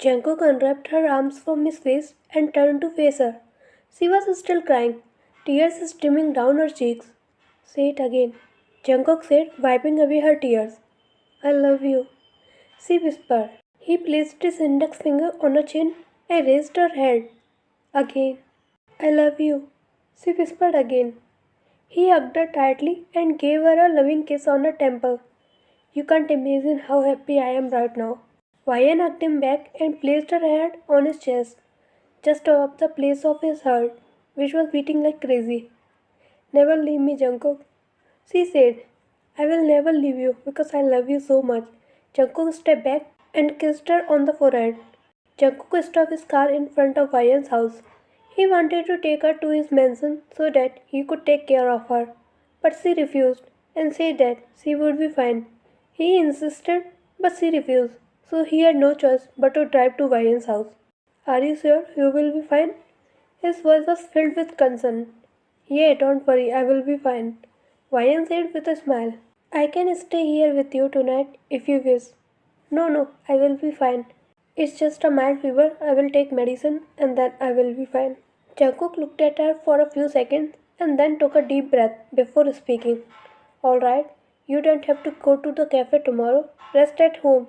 Jungkook unwrapped her arms from his face and turned to face her. She was still crying, tears streaming down her cheeks. Say it again, Jungkook said, wiping away her tears. I love you, she whispered. He placed his index finger on her chin and raised her head. Again. I love you, she whispered again. He hugged her tightly and gave her a loving kiss on her temple. You can't imagine how happy I am right now. Ryan hugged him back and placed her head on his chest, just above the place of his heart, which was beating like crazy. Never leave me, Jungkook, she said. I will never leave you because I love you so much. Jungkook stepped back and kissed her on the forehead. Jungkook stopped his car in front of Ryan's house. He wanted to take her to his mansion so that he could take care of her, but she refused and said that she would be fine. He insisted, but she refused, so he had no choice but to drive to Ryan's house. Are you sure you will be fine? His voice was filled with concern. Yeah, don't worry, I will be fine, Ryan said with a smile. I can stay here with you tonight if you wish. No, I will be fine. It's just a mild fever. I will take medicine and then I will be fine. Jungkook looked at her for a few seconds and then took a deep breath before speaking. Alright, you don't have to go to the cafe tomorrow. Rest at home.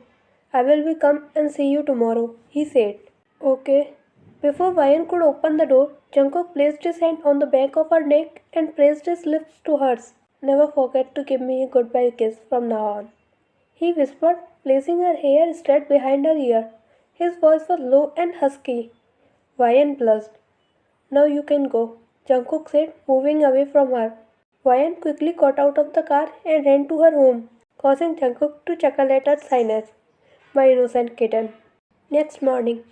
I will be come and see you tomorrow, he said. Okay. Before Ryan could open the door, Jungkook placed his hand on the back of her neck and pressed his lips to hers. Never forget to give me a goodbye kiss from now on, he whispered, placing her hair straight behind her ear. His voice was low and husky. Ryan blushed. Now you can go, Jungkook said, moving away from her. Ryan quickly got out of the car and ran to her home, causing Jungkook to chuckle at her shyness. My innocent kitten. Next morning.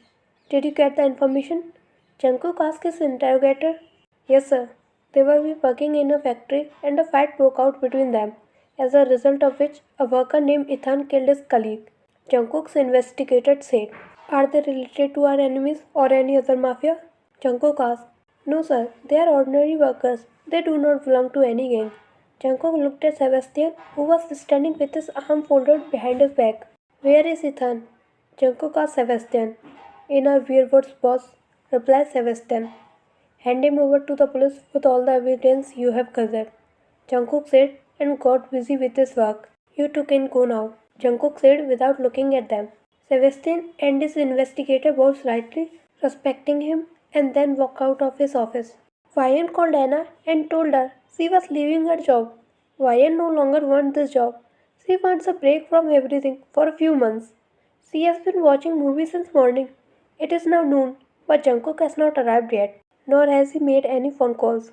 Did you get the information? Jungkook asked his interrogator. Yes, sir. They were working in a factory and a fight broke out between them, as a result of which a worker named Ethan killed his colleague. Jungkook's investigator said. Are they related to our enemies or any other mafia? Jungkook asked. No, sir. They are ordinary workers. They do not belong to any gang. Jungkook looked at Sebastian, who was standing with his arm folded behind his back. Where is Ethan? Jungkook asked Sebastian. In our Weirwood's boss, replied Sebastian. Hand him over to the police with all the evidence you have gathered, Jungkook said and got busy with his work. You two can go now, Jungkook said without looking at them. Sebastian and his investigator bowed slightly, respecting him, and then walked out of his office. Ryan called Anna and told her she was leaving her job. Ryan no longer wants this job. She wants a break from everything for a few months. She has been watching movies since morning. It is now noon, but Jungkook has not arrived yet, nor has he made any phone calls.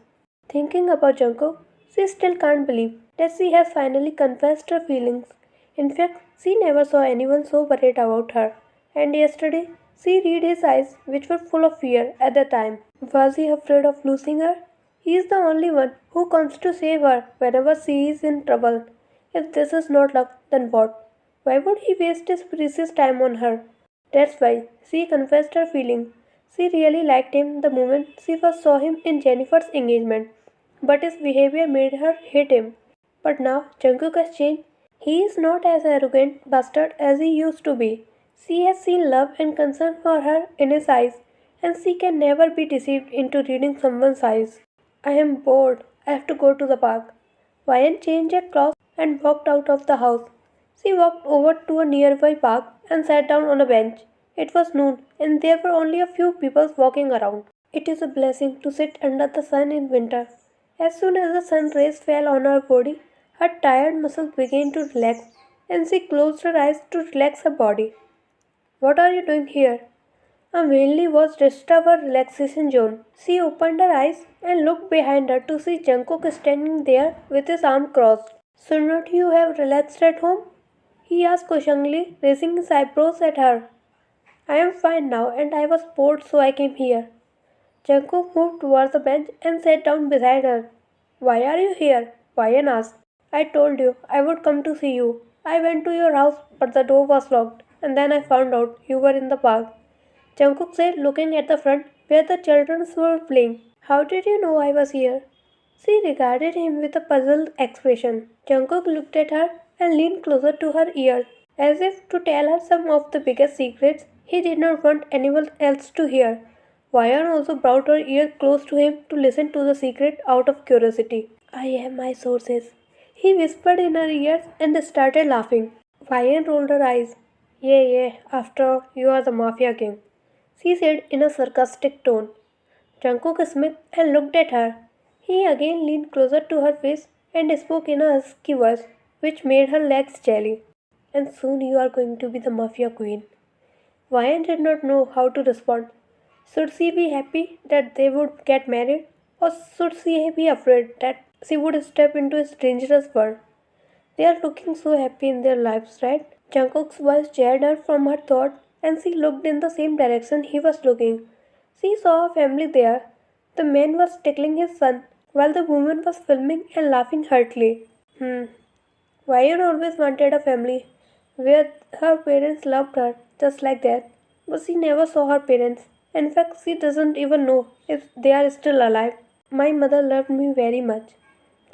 Thinking about Jungkook, she still can't believe that she has finally confessed her feelings. In fact, she never saw anyone so worried about her, and yesterday she read his eyes, which were full of fear at the time. Was he afraid of losing her? He is the only one who comes to save her whenever she is in trouble. If this is not love, then what? Why would he waste his precious time on her? That's why she confessed her feeling. She really liked him the moment she first saw him in Jennifer's engagement, but his behavior made her hate him. But now Jungkook has changed. He is not as arrogant bastard as he used to be. She has seen love and concern for her in his eyes, and she can never be deceived into reading someone's eyes. I am bored. I have to go to the park. Ryan changed her clothes and walked out of the house. She walked over to a nearby park and sat down on a bench. It was noon, and there were only a few people walking around. It is a blessing to sit under the sun in winter. As soon as the sun rays fell on her body, her tired muscles began to relax, and she closed her eyes to relax her body. What are you doing here? A mainly was disturb her relaxation zone. She opened her eyes and looked behind her to see Jungkook standing there with his arms crossed. Should not you have relaxed at home? He asked questioningly, raising his eyebrows at her. I am fine now and I was bored so I came here. Jungkook moved towards the bench and sat down beside her. Why are you here? Ryan asked. I told you I would come to see you. I went to your house but the door was locked and then I found out you were in the park. Jungkook said, looking at the front where the children were playing. How did you know I was here? She regarded him with a puzzled expression. Jungkook looked at her and leaned closer to her ear, as if to tell her some of the biggest secrets He did not want anyone else to hear. Vayan also brought her ear close to him to listen to the secret out of curiosity. I have my sources. He whispered in her ears and started laughing. Vayan rolled her eyes. Yeah, yeah, after all, you are the Mafia King, she said in a sarcastic tone. Jungkook smiled and looked at her. He again leaned closer to her face and spoke in a husky voice, which made her legs jelly. And soon you are going to be the Mafia Queen. Vayan did not know how to respond. Should she be happy that they would get married, or should she be afraid that she would step into his dangerous world? They are looking so happy in their lives, right? Jungkook's voice jarred her from her thought, and she looked in the same direction he was looking. She saw a family there. The man was tickling his son, while the woman was filming and laughing heartily. Vayan always wanted a family where her parents loved her just like that, but she never saw her parents. In fact, she doesn't even know if they are still alive. My mother loved me very much.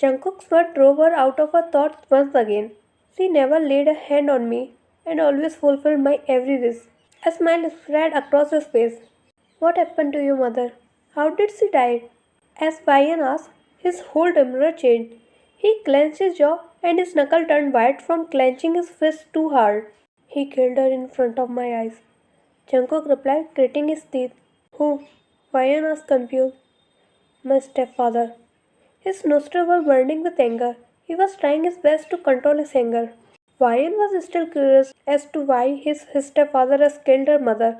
Jungkook's word drove her out of her thoughts once again. She never laid a hand on me and always fulfilled my every wish. A smile spread across his face. What happened to your mother? How did she die? As Vayan asked, his whole demeanor changed. He clenched his jaw and his knuckle turned white from clenching his fist too hard. He killed her in front of my eyes. Jungkook replied, gritting his teeth. Who? Vayan asked confused. My stepfather. His nostrils were burning with anger. He was trying his best to control his anger. Vayan was still curious as to why his stepfather has killed her mother,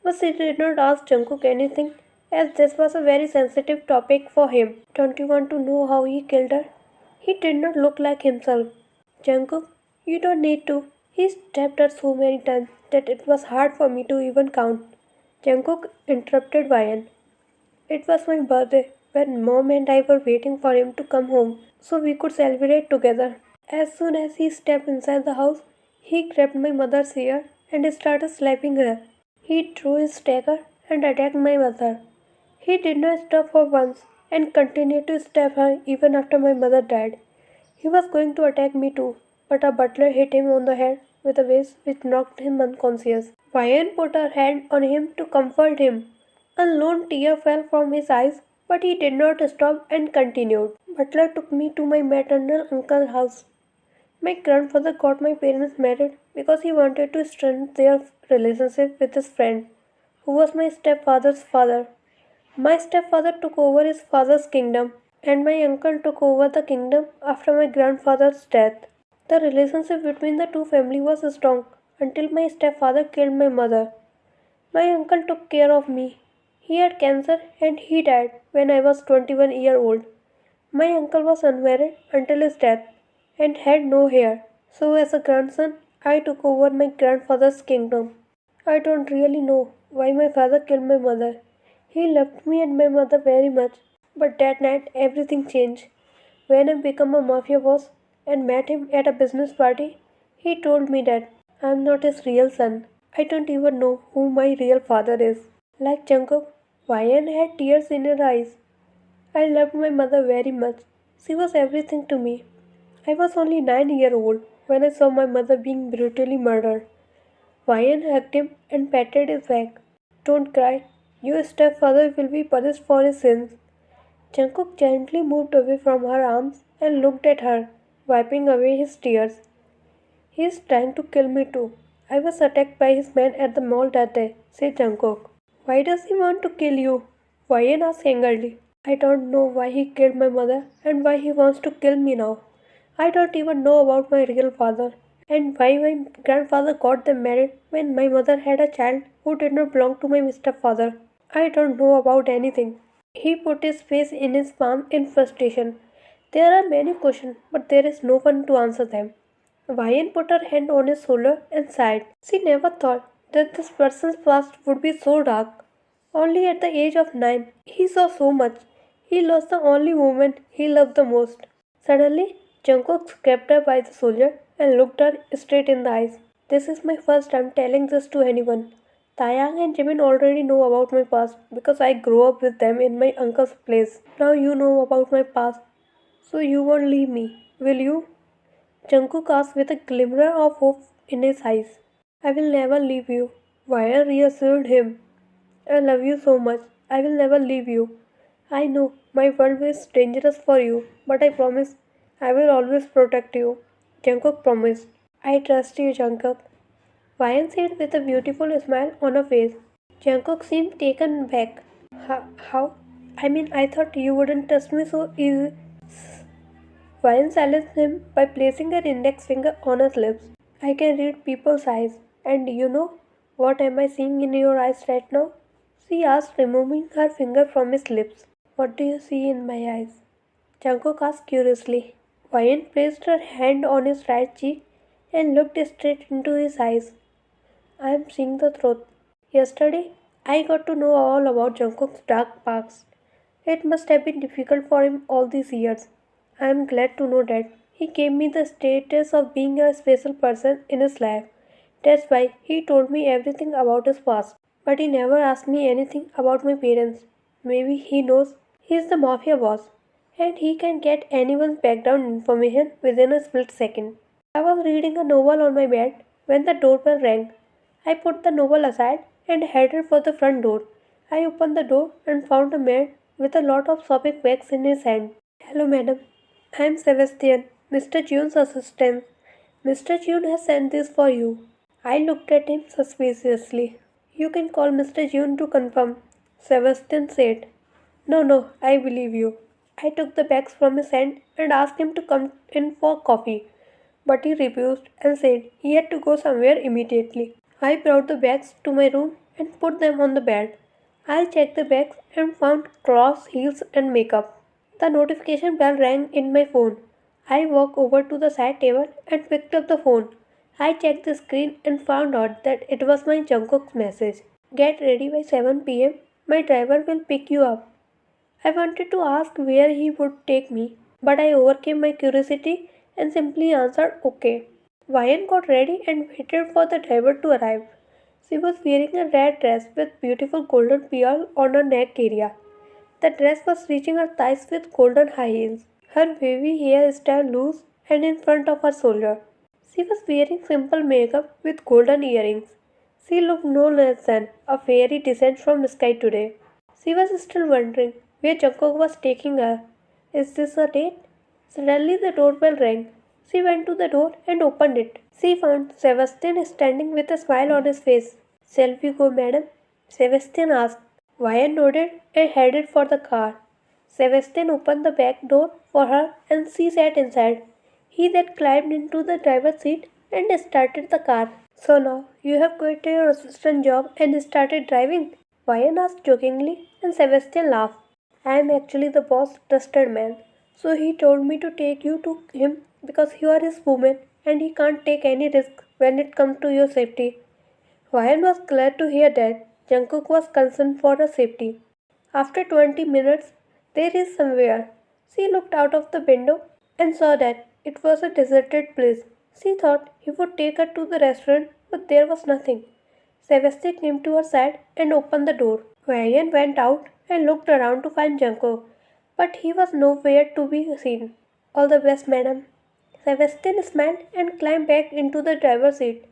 but she did not ask Jungkook anything as this was a very sensitive topic for him. Don't you want to know how he killed her? He did not look like himself. Jungkook, you don't need to. He stabbed her so many times that it was hard for me to even count. Jungkook interrupted Vayan. It was my birthday when mom and I were waiting for him to come home so we could celebrate together. As soon as he stepped inside the house, he grabbed my mother's ear and started slapping her. He drew his dagger and attacked my mother. He did not stop for once and continued to stab her even after my mother died. He was going to attack me too, but a butler hit him on the head with a vase which knocked him unconscious. Vayan put her hand on him to comfort him. A lone tear fell from his eyes, but he did not stop and continued. Butler took me to my maternal uncle's house. My grandfather got my parents married because he wanted to strengthen their relationship with his friend, who was my stepfather's father. My stepfather took over his father's kingdom, and my uncle took over the kingdom after my grandfather's death. The relationship between the two families was strong until my stepfather killed my mother. My uncle took care of me. He had cancer and he died when I was 21 years old. My uncle was unmarried until his death and had no heir. So as a grandson, I took over my grandfather's kingdom. I don't really know why my father killed my mother. He loved me and my mother very much. But that night everything changed. When I became a mafia boss and met him at a business party, he told me that I am not his real son. I don't even know who my real father is. Like Jungkook, Vayan had tears in her eyes. I loved my mother very much. She was everything to me. I was only 9 years old when I saw my mother being brutally murdered. Vayan hugged him and patted his back. Don't cry. Your stepfather will be punished for his sins. Jungkook gently moved away from her arms and looked at her, wiping away his tears. He is trying to kill me too. I was attacked by his men at the mall that day, said Jungkook. Why does he want to kill you? Vayan asked angrily. I don't know why he killed my mother and why he wants to kill me now. I don't even know about my real father and why my grandfather got them married when my mother had a child who did not belong to my stepfather. I don't know about anything. He put his face in his palm in frustration. There are many questions, but there is no one to answer them. Vayan put her hand on his shoulder and sighed. She never thought that this person's past would be so dark. Only at the age of 9, he saw so much. He lost the only woman he loved the most. Suddenly, Jungkook grabbed her by the shoulder and looked her straight in the eyes. This is my first time telling this to anyone. Taeyang and Jimin already know about my past because I grew up with them in my uncle's place. Now you know about my past, so you won't leave me, will you? Jungkook asked with a glimmer of hope in his eyes. I will never leave you. Wire reassured him. I love you so much. I will never leave you. I know my world is dangerous for you, but I promise I will always protect you. Jungkook promised. I trust you, Jungkook. Ryan said with a beautiful smile on her face. Jungkook seemed taken back. How? I mean, I thought you wouldn't trust me so easy. Ryan silenced him by placing her index finger on his lips. I can read people's eyes, and you know what am I seeing in your eyes right now? She asked, removing her finger from his lips. What do you see in my eyes? Jungkook asked curiously. Ryan placed her hand on his right cheek and looked straight into his eyes. I am seeing the truth. Yesterday, I got to know all about Jungkook's dark past. It must have been difficult for him all these years. I am glad to know that he gave me the status of being a special person in his life. That's why he told me everything about his past. But he never asked me anything about my parents. Maybe he knows he is the mafia boss and he can get anyone's background information within a split second. I was reading a novel on my bed when the doorbell rang. I put the novel aside and headed for the front door. I opened the door and found a man with a lot of shopping bags in his hand. Hello, madam. I am Sebastian, Mr. Jeon's assistant. Mr. Jeon has sent this for you. I looked at him suspiciously. You can call Mr. Jeon to confirm, Sebastian said. No, I believe you. I took the bags from his hand and asked him to come in for coffee, but he refused and said he had to go somewhere immediately. I brought the bags to my room and put them on the bed. I checked the bags and found clothes, heels, and makeup. The notification bell rang in my phone. I walked over to the side table and picked up the phone. I checked the screen and found out that it was my Jungkook's message. Get ready by 7 p.m. My driver will pick you up. I wanted to ask where he would take me, but I overcame my curiosity and simply answered okay. Vian got ready and waited for the driver to arrive. She was wearing a red dress with beautiful golden pearl on her neck area. The dress was reaching her thighs with golden high heels. Her wavy hair stayed loose and in front of her shoulder. She was wearing simple makeup with golden earrings. She looked no less than a fairy descent from sky today. She was still wondering where Jungkook was taking her. Is this a date? Suddenly the doorbell rang. She went to the door and opened it. She found Sebastian standing with a smile on his face. Shall we go, madam? Sebastian asked. Wyatt nodded and headed for the car. Sebastian opened the back door for her and she sat inside. He then climbed into the driver's seat and started the car. So now you have quit your assistant job and started driving? Wyatt asked jokingly and Sebastian laughed. I am actually the boss trusted man. So he told me to take you to him because you are his woman and he can't take any risk when it comes to your safety. Ryan was glad to hear that Jungkook was concerned for her safety. After 20 minutes, there is somewhere. She looked out of the window and saw that it was a deserted place. She thought he would take her to the restaurant, but there was nothing. Sebastian came to her side and opened the door. Ryan went out and looked around to find Jungkook, but he was nowhere to be seen. All the best, madam. Sebastian smiled and climbed back into the driver's seat.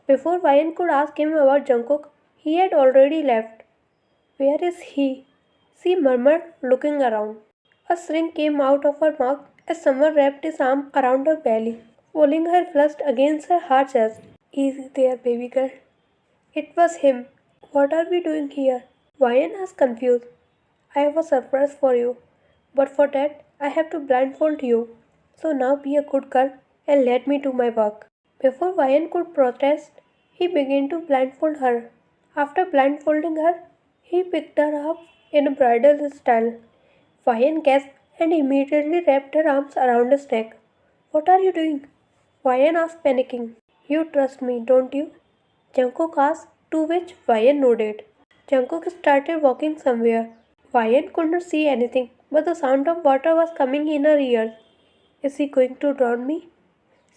Before Ryan could ask him about Jungkook, he had already left. Where is he? She murmured, looking around. A shriek came out of her mouth as someone wrapped his arm around her belly, pulling her flushed against her hard chest. Easy there, baby girl. It was him. What are we doing here? Ryan asked confused. I have a surprise for you, but for that I have to blindfold you. So now be a good girl and let me do my work. Before Ryan could protest, he began to blindfold her. After blindfolding her, he picked her up in a bridal style. Ryan gasped and immediately wrapped her arms around his neck. What are you doing? Ryan asked, panicking. You trust me, don't you? Jungkook asked, to which Ryan nodded. Jungkook started walking somewhere. Ryan could not see anything, but the sound of water was coming in her ears. Is he going to drown me?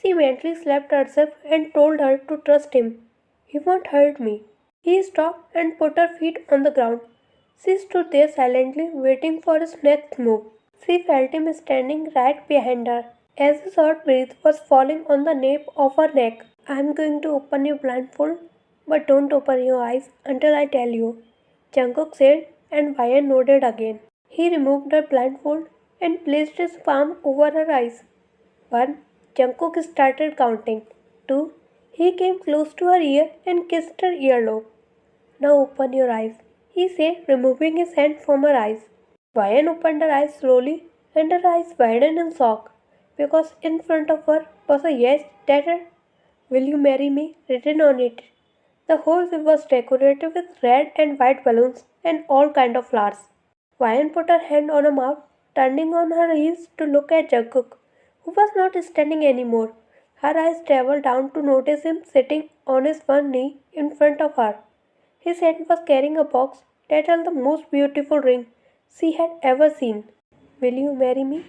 She mentally slapped herself and told her to trust him. He won't hurt me. He stopped and put her feet on the ground. She stood there silently waiting for his next move. She felt him standing right behind her. As his hot breath was falling on the nape of her neck. I am going to open your blindfold. But don't open your eyes until I tell you, Jungkook said, and Ryan nodded again. He removed her blindfold and placed his palm over her eyes. 1. Jungkook started counting. 2. He came close to her ear and kissed her earlobe. Now open your eyes, he said, removing his hand from her eyes. Ryan opened her eyes slowly and her eyes widened in shock because in front of her was a yes that had "Will you marry me?" written on it. The whole web was decorated with red and white balloons and all kind of flowers. Ryan put her hand on her mouth, turning on her heels to look at Jungkook, who was not standing anymore. Her eyes traveled down to notice him sitting on his one knee in front of her. His hand was carrying a box that held the most beautiful ring she had ever seen. Will you marry me?